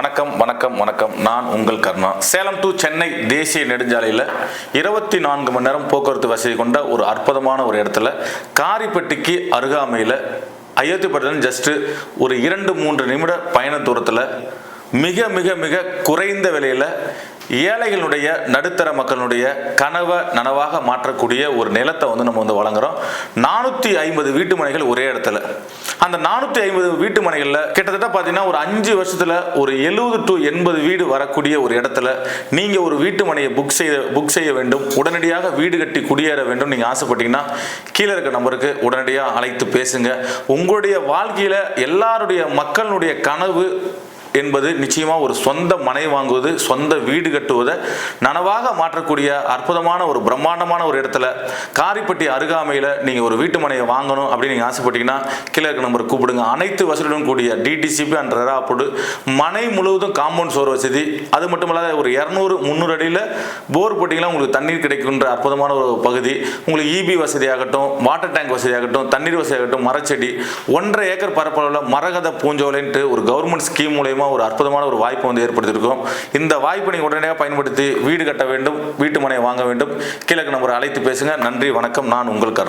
வணக்கம் வணக்கம் வணக்கம். நான் உங்கள் கர்ணா. சேலம் டு சென்னை தேசிய நெடுஞ்சாலையில் 24 மணி நேரம் போக்குவரத்து வசதி கொண்ட ஒரு அற்புதமான ஒரு இடத்துல காரிப்பட்டிக்கு அருகாமையில் அயோத்திப்பட்டினம் ஜஸ்ட்டு ஒரு 2-3 நிமிட பயண தூரத்தில் மிக மிக மிக குறைந்த விலையில் ஏழைகளுடைய நடுத்தர மக்களுடைய கனவை நனவாக மாற்றக்கூடிய ஒரு நிலத்தை நம்ம வழங்குறோம். 450 வீட்டு மனைகள் ஒரே இடத்துல. அந்த 450 வீட்டு மனைகளில் கிட்டத்தட்ட பார்த்தீங்கன்னா ஒரு 5 வருஷத்தில் ஒரு 70 to 80 வீடு வரக்கூடிய ஒரு இடத்துல நீங்கள் ஒரு வீட்டு மனையை புக் செய்ய வேண்டும், உடனடியாக வீடு கட்டி குடியேற வேண்டும் நீங்கள் ஆசைப்பட்டீங்கன்னா கீழே இருக்க நம்பருக்கு உடனடியாக அழைத்து பேசுங்க. உங்களுடைய வாழ்க்கையில் எல்லாருடைய மக்களுடைய கனவு என்பது நிச்சயமாக ஒரு சொந்த மனை வாங்குவது, சொந்த வீடு கட்டுவதை நனவாக மாற்றக்கூடிய அற்புதமான ஒரு பிரம்மாண்டமான ஒரு இடத்துல காரிப்பட்டி அருகாமையில் நீங்கள் ஒரு வீட்டு மனையை வாங்கணும் அப்படின்னு நீங்கள் ஆசைப்பட்டீங்கன்னா கீழே இருக்க நம்பர் கூப்பிடுங்க. அனைத்து வசதியுடன் கூடிய டிடிசிபி அண்ட் ரெரா அப்ரூவ்டு, மனை முழுவதும் காம்பவுண்ட் சோர் வசதி, அது மட்டும் இல்லாத ஒரு 200-300 அடியில் போர் போட்டிங்கன்னா உங்களுக்கு தண்ணீர் கிடைக்கின்ற அற்புதமான ஒரு பகுதி. உங்களுக்கு இபி வசதியாகட்டும், வாட்டர் டேங்க் வசதியாகட்டும், தண்ணீர் வசதியாகட்டும், மரச்செடி, 1.5 ஏக்கர் பரப்பளவில் மரகத பூஞ்சோலைன்ட்டு ஒரு கவர்மெண்ட் ஸ்கீம் மூலயமா ஒரு அற்புதமான ஒரு வாய்ப்பு ஏற்படுத்தியிருக்கோம். இந்த வாய்ப்பை நீங்கள் உடனடியாக பயன்படுத்தி வீடு கட்ட வேண்டும், வீட்டு மனையை வாங்க வேண்டும். கீழே நம்பரை அழைத்து பேசுங்க. நன்றி, வணக்கம். நான் உங்கள் கர்ணா.